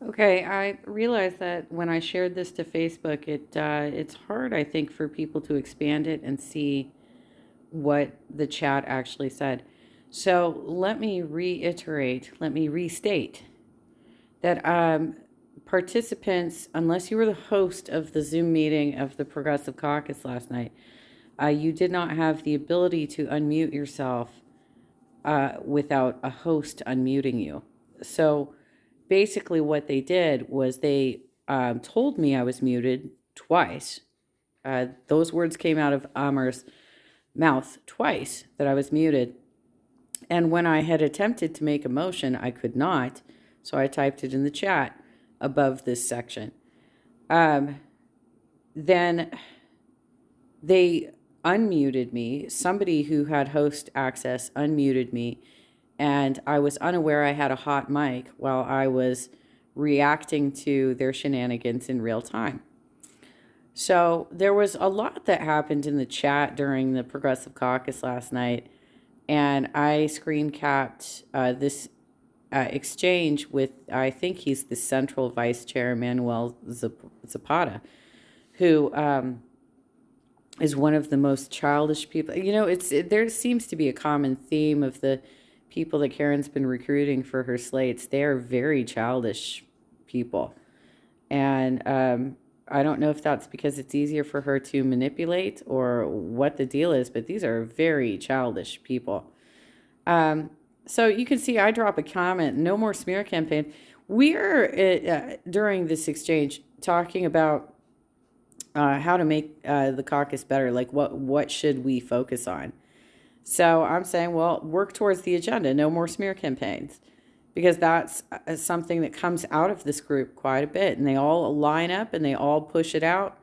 Okay, I realized that when I shared this to Facebook, it's hard, I think, for people to expand it and see what the chat actually said. So let me reiterate, let me restate that participants, unless you were the host of the Zoom meeting of the Progressive Caucus last night, you did not have the ability to unmute yourself without a host unmuting you. So basically, what they did was they told me I was muted twice. Those words came out of Amar's mouth twice that I was muted. And when I had attempted to make a motion, I could not. So I typed it in the chat above this section. Then they unmuted me. Somebody who had host access unmuted me, and I was unaware I had a hot mic while I was reacting to their shenanigans in real time. So there was a lot that happened in the chat during the Progressive Caucus last night, and I screen capped this exchange with, I think he's the Central Vice Chair, Manuel Zapata, who is one of the most childish people. There seems to be a common theme of the people that Karen's been recruiting for her slates. They are very childish people. And I don't know if that's because it's easier for her to manipulate or what the deal is, but these are very childish people. So you can see I drop a comment, no more smear campaign. We're, during this exchange, talking about how to make the caucus better, like what should we focus on. So I'm saying, well, work towards the agenda, no more smear campaigns, because that's something that comes out of this group quite a bit, and they all line up and they all push it out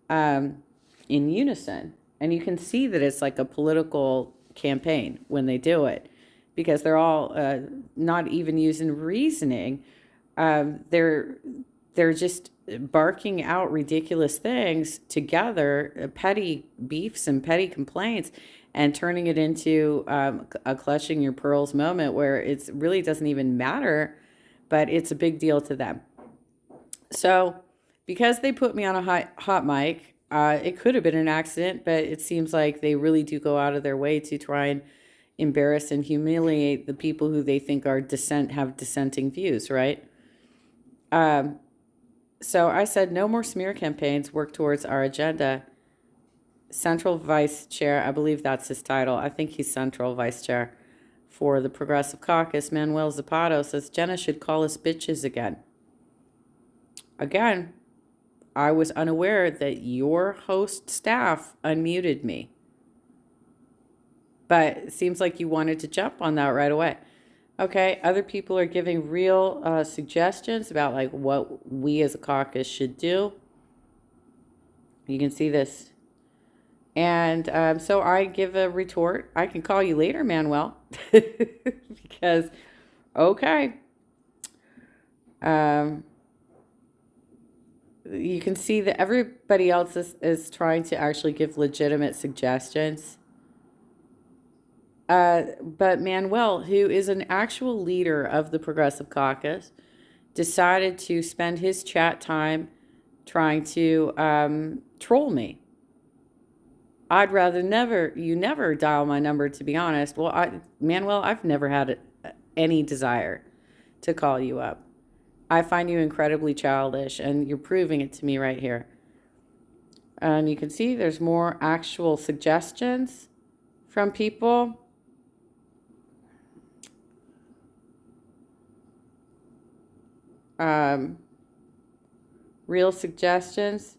in unison. And you can see that it's like a political campaign when they do it, because they're all not even using reasoning. They're just barking out ridiculous things together, petty beefs and petty complaints, and turning it into a clutching your pearls moment where it really doesn't even matter, but it's a big deal to them. So because they put me on a hot mic, it could have been an accident, but it seems like they really do go out of their way to try and embarrass and humiliate the people who they think are have dissenting views, right? So I said, no more smear campaigns, work towards our agenda. Central Vice Chair, I believe that's his title. I think he's Central Vice Chair for the Progressive Caucus, Manuel Zapata, says Jenna should call us bitches again. Again, I was unaware that your host staff unmuted me. But it seems like you wanted to jump on that right away. Okay, other people are giving real suggestions about like what we as a caucus should do. You can see this. And so I give a retort. I can call you later, Manuel, because, okay. You can see that everybody else is trying to actually give legitimate suggestions. But Manuel, who is an actual leader of the Progressive Caucus, decided to spend his chat time trying to troll me. I'd rather you never dial my number, to be honest. Well, Manuel, I've never had any desire to call you up. I find you incredibly childish, and you're proving it to me right here. And you can see there's more actual suggestions from people. Real suggestions.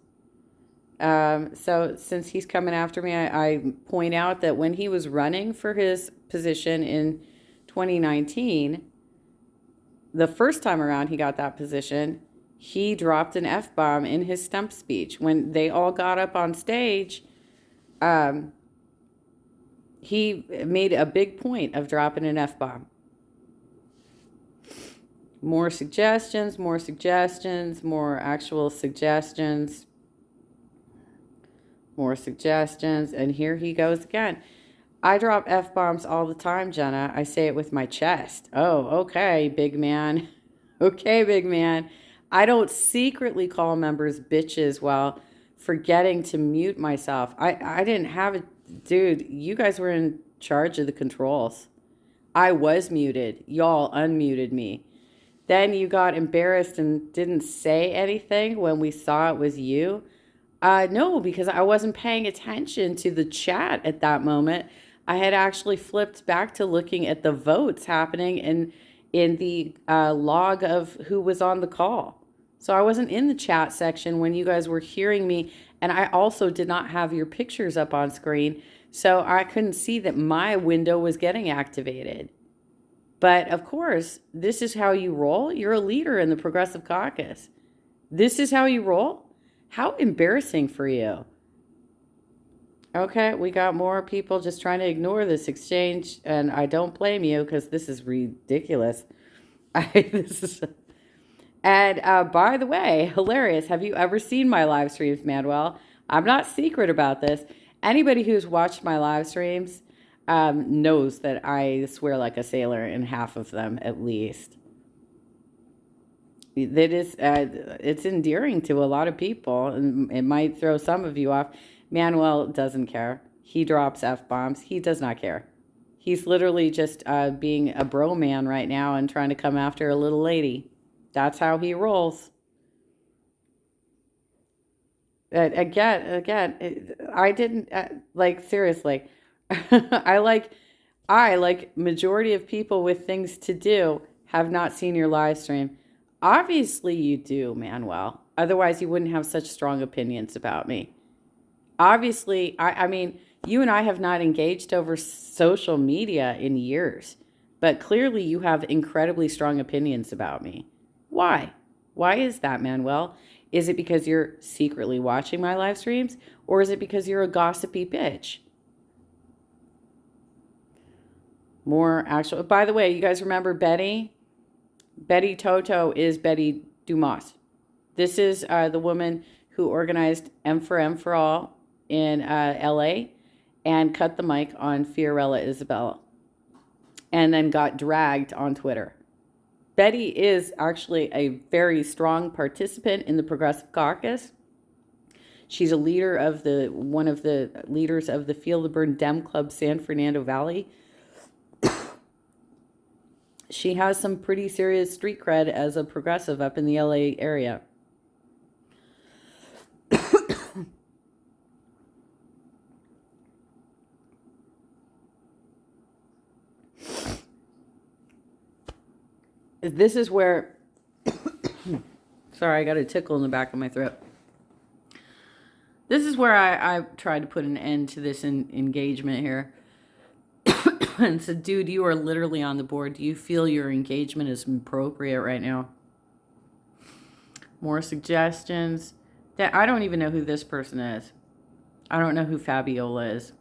So since he's coming after me, I point out that when he was running for his position in 2019, the first time around he got that position, he dropped an F-bomb in his stump speech. When they all got up on stage, he made a big point of dropping an F-bomb. More suggestions, more actual suggestions. More suggestions, and here he goes again. I drop F-bombs all the time, Jenna. I say it with my chest. Oh, okay, big man. Okay, big man. I don't secretly call members bitches while forgetting to mute myself. I didn't have it. Dude, you guys were in charge of the controls. I was muted. Y'all unmuted me. Then you got embarrassed and didn't say anything when we saw it was you. No, because I wasn't paying attention to the chat at that moment. I had actually flipped back to looking at the votes happening in the log of who was on the call. So I wasn't in the chat section when you guys were hearing me, and I also did not have your pictures up on screen, so I couldn't see that my window was getting activated. But of course, this is how you roll. You're a leader in the Progressive Caucus. This is how you roll? How embarrassing for you. Okay, we got more people just trying to ignore this exchange, and I don't blame you because this is ridiculous. This is, and by the way, hilarious. Have you ever seen my live streams, Manuel? I'm not secret about this. Anybody who's watched my live streams knows that I swear like a sailor in half of them at least. That is, it's endearing to a lot of people, and it might throw some of you off. Manuel doesn't care. He drops F-bombs. He does not care. He's literally just being a bro man right now and trying to come after a little lady. That's how he rolls. Again, I didn't, like, seriously. I, like majority of people with things to do, have not seen your live stream. Obviously you do, Manuel. Otherwise you wouldn't have such strong opinions about me. Obviously, I mean, you and I have not engaged over social media in years, but clearly you have incredibly strong opinions about me. Why? Why is that, Manuel? Is it because you're secretly watching my live streams, or is it because you're a gossipy bitch? More actual. By the way, you guys remember Betty? Betty Toto is Betty Dumas. This is the woman who organized M for M for All in LA and cut the mic on Fiorella Isabella and then got dragged on Twitter. Betty is actually a very strong participant in the Progressive Caucus. She's a leader of one of the leaders of the Feel the Burn Dem Club San Fernando Valley. She has some pretty serious street cred as a progressive up in the LA area. This is where, sorry, I got a tickle in the back of my throat. This is where I tried to put an end to this engagement here. And said, dude, you are literally on the board. Do you feel your engagement is appropriate right now? More suggestions. That I don't even know who this person is. I don't know who Fabiola is.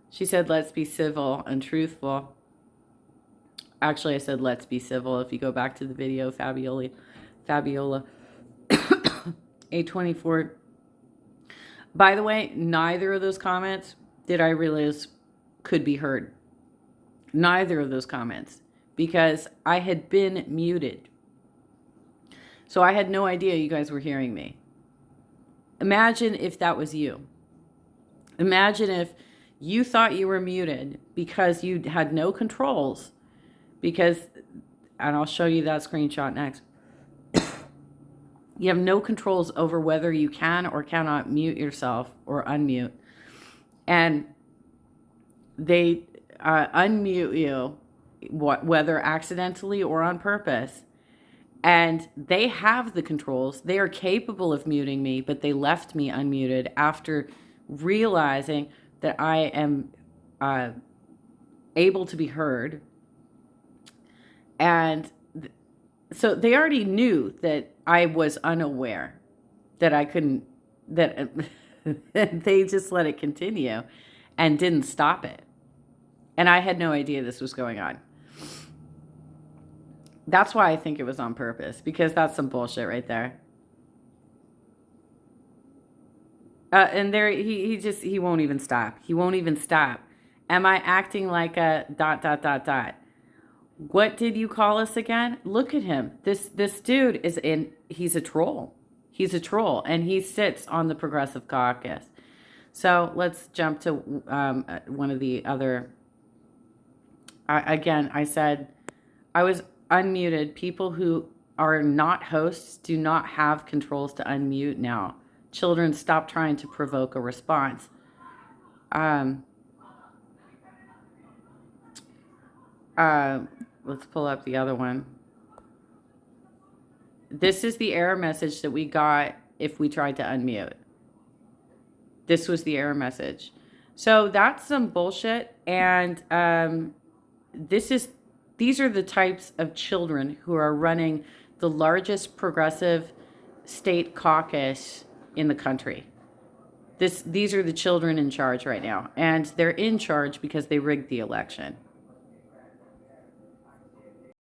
She said, let's be civil and truthful. Actually, I said, let's be civil. If you go back to the video, Fabiola, A24. By the way, neither of those comments did I realize could be heard. Neither of those comments, because I had been muted. So I had no idea you guys were hearing me. Imagine if that was you. Imagine if you thought you were muted because you had no controls, and I'll show you that screenshot next. You have no controls over whether you can or cannot mute yourself or unmute. And they unmute you, whether accidentally or on purpose. And they have the controls. They are capable of muting me, but they left me unmuted after realizing that I am able to be heard. And so they already knew that I was unaware, that I couldn't, that they just let it continue and didn't stop it. And I had no idea this was going on. That's why I think it was on purpose, because that's some bullshit right there. And there, he won't even stop. He won't even stop. Am I acting like a ... What did you call us again? Look at him. This dude is in. He's a troll. He's a troll, and he sits on the Progressive Caucus. So let's jump to one of the other. Again, I said I was unmuted. People who are not hosts do not have controls to unmute now. Children, stop trying to provoke a response. Um, let's pull up the other one. This is the error message that we got if we tried to unmute. This was the error message. So that's some bullshit. And these are the types of children who are running the largest progressive state caucus in the country. These are the children in charge right now, and they're in charge because they rigged the election.